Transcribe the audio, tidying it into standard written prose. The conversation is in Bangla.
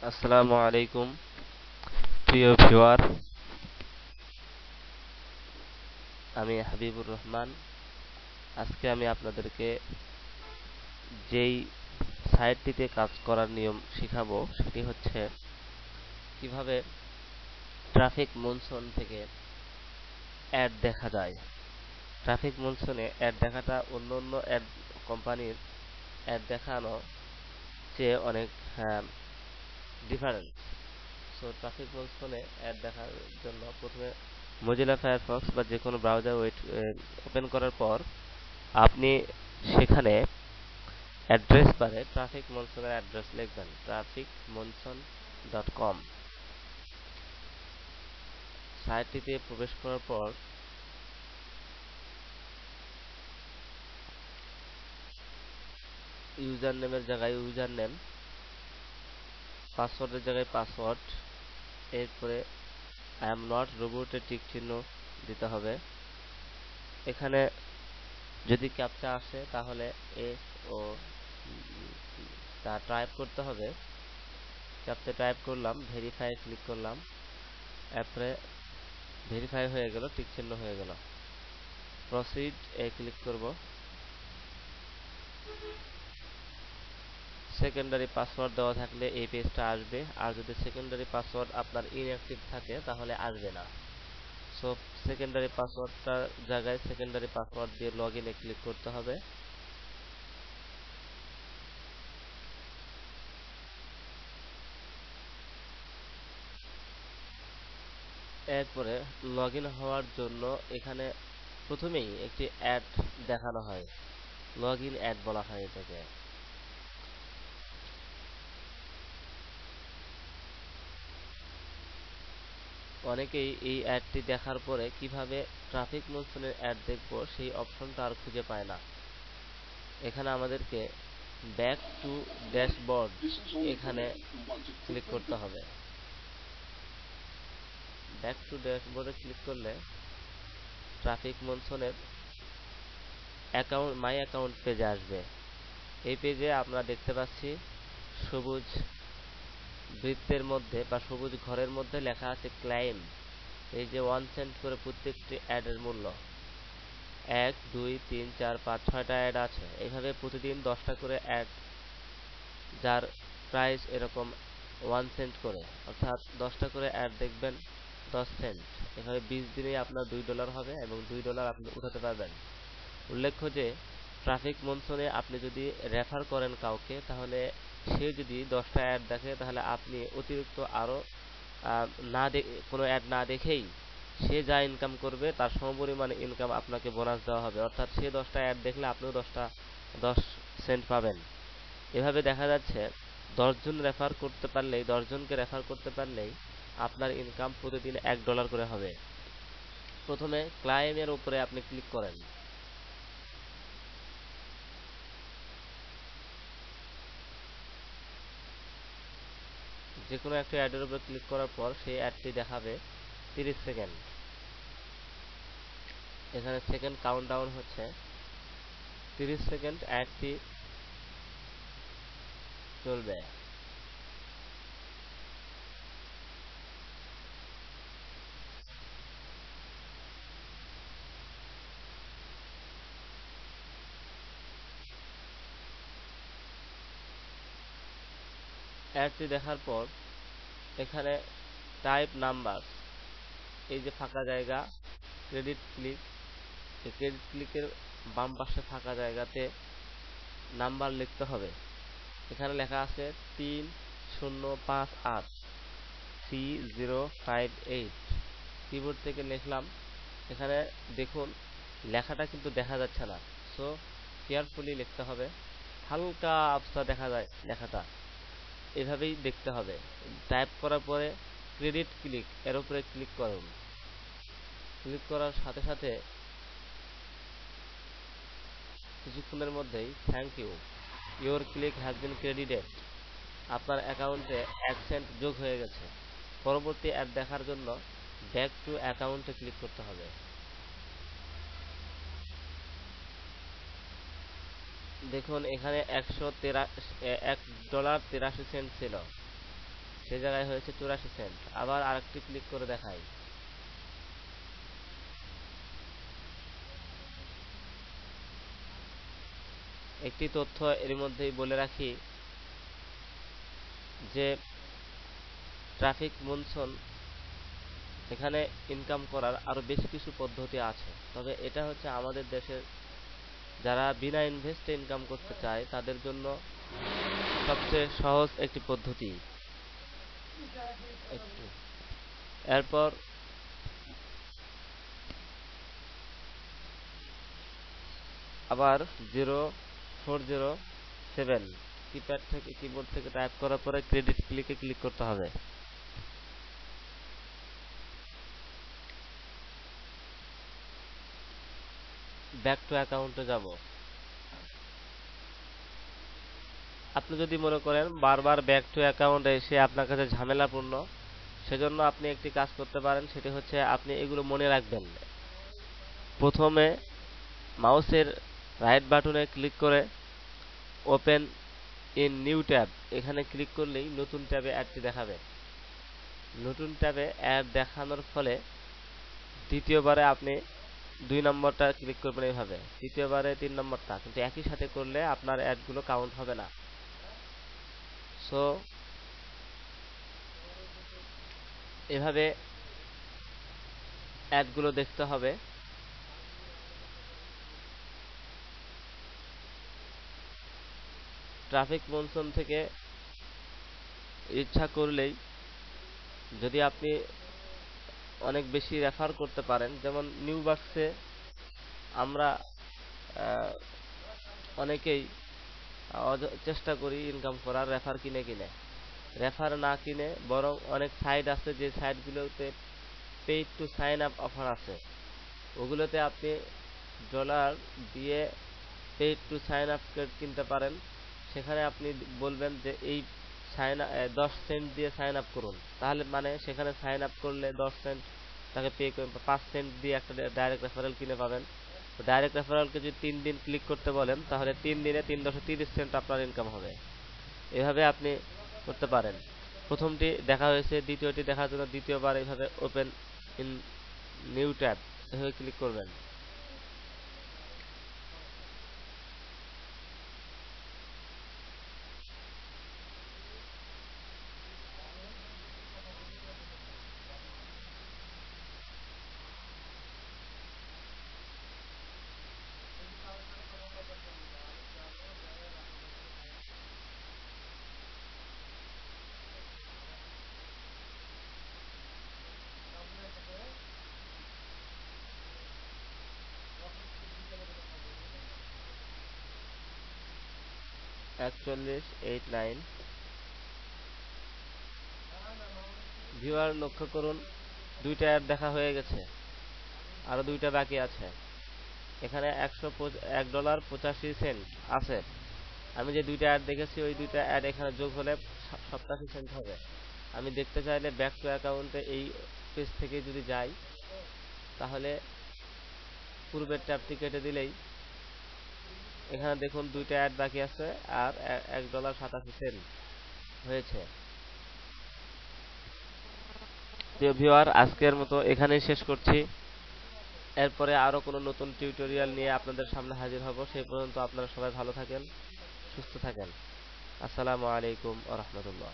আসসালামু আলাইকুম প্রিয় ভিউয়ার, আমি হাবিবুর রহমান। আজকে আমি আপনাদেরকে যেই সাইটটিতে কাজ করার নিয়ম শিখাবো সেটি হচ্ছে কিভাবে ট্রাফিক মনসুন থেকে অ্যাড দেখা যায়। ট্রাফিক মনসুনে অ্যাড দেখাটা অন্য অন্য অ্যাড কোম্পানির অ্যাড দেখানো চেয়ে অনেক ডিফারেন্ট। সো ট্রাফিক মনসুনে অ্যাড দেখার জন্য প্রথমে মজিলা ফায়ারফক্স বা যে কোনো ব্রাউজার ওপেন করার পর আপনি সেখানে অ্যাড্রেস বারে ট্রাফিক মনসুনের অ্যাড্রেস লিখবেন traficmonsoon.com। সাইটটিতে প্রবেশ করার পর ইউজার নেমের জায়গায় ইউজার নেম, পাসওয়ার্ডের জায়গায় পাসওয়ার্ড, এরপরে আই এম নট রোবটের টিক চিহ্ন দিতে হবে। এখানে যদি ক্যাপচা আসে তাহলে এস ও তা টাইপ করতে হবে। ক্যাপচা টাইপ করলাম, ভেরিফাই ক্লিক করলাম, এরপরে ভেরিফাই হয়ে গেল, টিক চিহ্ন হয়ে গেল। প্রসিড এ ক্লিক করব। সেকেন্ডারি পাসওয়ার্ড দেওয়া থাকলে এই পেজটা আসবে, আর যদি সেকেন্ডারি পাসওয়ার্ড আপনার ইনঅ্যাক্টিভ থাকে তাহলে আসবে না। সো সেকেন্ডারি পাসওয়ার্ডটার জায়গায় সেকেন্ডারি পাসওয়ার্ড দিয়ে লগ ইনে ক্লিক করতে হবে। এরপরে লগ ইন হওয়ার জন্য এখানে প্রথমেই একটি অ্যাড দেখানো হয়, লগ ইন অ্যাড বলা হয় এটাকে। অনেকেই এই অ্যাডটি দেখার পরে কিভাবে ট্রাফিক মনসুনের অ্যাড দেখব সেই অপশনটা আর খুঁজে পায় না। এখানে আমাদেরকে ব্যাক টু ড্যাশবোর্ড এখানে ক্লিক করতে হবে। ব্যাক টু ড্যাশবোর্ডে ক্লিক করলে ট্রাফিক মনসুনের মাই অ্যাকাউন্ট পেজে আসবে। এই পেজে আমরা দেখতে পাচ্ছি সবুজ বৃত্তের মধ্যে বা সবুজ ঘরের মধ্যে লেখা আছে ক্লাইম। এই যে 1 সেন্ট করে প্রত্যেকটি অ্যাডের মূল্য, 1 2 3 4 5 6টা অ্যাড আছে। এইভাবে প্রতিদিন 10টা করে অ্যাড, যার প্রাইস এরকম 1 সেন্ট করে, অর্থাৎ 10টা করে অ্যাড দেখবেন 10 সেন্ট। এভাবে 20 দিনেই আপনার $2 হবে এবং $2 আপনি উঠাতে পারবেন। উল্লেখ্য যে ট্রাফিক মনসুনে আপনি যদি রেফার করেন কাউকে, তাহলে সে যদি 10টা অ্যাড দেখে তাহলে আপনি অতিরিক্ত আরও না কোনো অ্যাড না দেখেই সে যা ইনকাম করবে তার সমপরিমাণে ইনকাম আপনাকে বোনাস দেওয়া হবে। অর্থাৎ সে 10টা অ্যাড দেখলে আপনিও 10 সেন্ট পাবেন। এভাবে দেখা যাচ্ছে 10 জন রেফার করতে পারলেই, 10 জনকে রেফার করতে পারলেই আপনার ইনকাম প্রতিদিন $1 করে হবে। প্রথমে ক্লাইমের উপরে আপনি ক্লিক করেন। যে কোনো একটা অ্যাডের উপর ক্লিক করার পর সেই অ্যাডটি দেখাবে 30 সেকেন্ড। এখানে সেকেন্ড কাউন্ট ডাউন হচ্ছে, 30 সেকেন্ড অ্যাডটি চলবে। অ্যাডটি দেখার পর এখানে টাইপ নাম্বার, এই যে ফাঁকা জায়গা ক্রেডিট ক্লিক, এই ক্রেডিট ক্লিকের বাম পাশে ফাঁকা জায়গাতে নাম্বার লিখতে হবে। এখানে লেখা আছে 3058 3058। কিবোর্ড থেকে লিখলাম। এখানে দেখুন লেখাটা কিন্তু দেখা যাচ্ছে না, সো কেয়ারফুলি লিখতে হবে। হালকা আবছা দেখা যায় লেখাটা, এভাবেই দেখতে হবে। টাইপ করার পরে ক্রেডিট ক্লিক এর উপরে ক্লিক করুন। ক্লিক করার সাথে সাথে কিছুক্ষণের মধ্যেই thank you, your click has been credited, আপনার অ্যাকাউন্টে 1 সেন্ট যোগ হয়ে গেছে। পরবর্তী অ্যাড দেখার জন্য ব্যাক টু অ্যাকাউন্টে ক্লিক করতে হবে। দেখুন এখানে $1.83 ছিল। সে জায়গায় হয়েছে 84 সেন্ট। আবার আরেকটি ক্লিক করে দেখাই। একটি তথ্য এর মধ্যেই বলে রাখি যে ট্রাফিক মনসুন এখানে ইনকাম করার আরো বেশ কিছু পদ্ধতি আছে, তবে এটা হচ্ছে আমাদের দেশের যারা বিনা ইনভেস্টে ইনকাম করতে চায় তাদের জন্য সবচেয়ে সহজ একটি পদ্ধতি। একটু এরপর আবার 0407 কিপ্যাড থেকে কিবোর্ড থেকে টাইপ করার পরে ক্রেডিট ক্লিকে ক্লিক করতে হবে। ব্যাক টু অ্যাকাউন্টে যাব। আপনি যদি মনে করেন বারবার ব্যাক টু অ্যাকাউন্টে এসে আপনার কাছে ঝামেলাপূর্ণ, সেজন্য আপনি একটি কাজ করতে পারেন, সেটি হচ্ছে আপনি এগুলো মনে রাখবেন। প্রথমে মাউসের রাইট বাটনে ক্লিক করে ওপেন ইন নিউ ট্যাব এখানে ক্লিক করলেই নতুন ট্যাবে অ্যাডটি দেখাবে। নতুন ট্যাবে অ্যাড দেখানোর ফলে দ্বিতীয়বারে আপনি 2 নম্বরটা ক্লিক করবেন এইভাবে, তৃতীয়বারে 3 নম্বরটা, কিন্তু একই সাথে করলে আপনার অ্যাডগুলো কাউন্ট হবে না। সো এভাবে অ্যাডগুলো দেখতে হবে। ট্রাফিক মনসুন থেকে ইচ্ছা করলেই যদি আপনি অনেক বেশি রেফার করতে পারেন, যেমন নিউ বাক্সে আমরা অনেকেই চেষ্টা করি ইনকাম করার রেফার কিনে কিনে। রেফার না কিনে বরং অনেক সাইট আছে যে সাইটগুলোতে paid to sign up offer আছে, ওগুলোতে আপনি ডলার দিয়ে পেইড টু সাইন আপ কিনতে পারেন। সেখানে আপনি বলবেন যে এই 10 সেন্ট দিয়ে সাইন আপ করুন, তাহলে মানে সেখানে সাইন আপ করলে 10 সেন্ট তাকে পে করবেন, 5 সেন্ট দিয়ে একটা ডাইরেক্ট রেফারেল কিনে পাবেন। ডাইরেক্ট রেফারেলকে যদি 3 দিন ক্লিক করতে বলেন তাহলে 3 দিনে 3.30 সেন্ট আপনার ইনকাম হবে। এভাবে আপনি করতে পারেন। প্রথমটি দেখা হয়েছে, দ্বিতীয়টি দেখার জন্য দ্বিতীয়বার এইভাবে ওপেন ইন নিউ ট্যাব এভাবে ক্লিক করবেন। একচল্লিশ 89 ভিউয়ার লক্ষ্য করুন, 2টা অ্যাড দেখা হয়ে গেছে, আরো 2টা বাকি আছে। এখানে $1.85 আছে। আমি যে 2টা অ্যাড দেখেছি ওই 2টা অ্যাড এখানে যোগ হলে 87 সেন্ট হবে। আমি দেখতে চাইলে ব্যাক টু অ্যাকাউন্টে এই পেজ থেকে যদি যাই তাহলে পূর্বের ট্যাবটি কেটে দিলেই এখানে দেখুন 2টা অ্যাড বাকি আছে আর $1.87 হয়েছে। প্রিয় ভিউয়ার, আজকের মতো এখানেই শেষ করছি। এরপরে আরো কোনো নতুন টিউটোরিয়াল নিয়ে আপনাদের সামনে হাজির হব। সেই পর্যন্ত আপনারা সবাই ভালো থাকেন, সুস্থ থাকেন। আসসালামু আলাইকুম ওয়া রাহমাতুল্লাহ।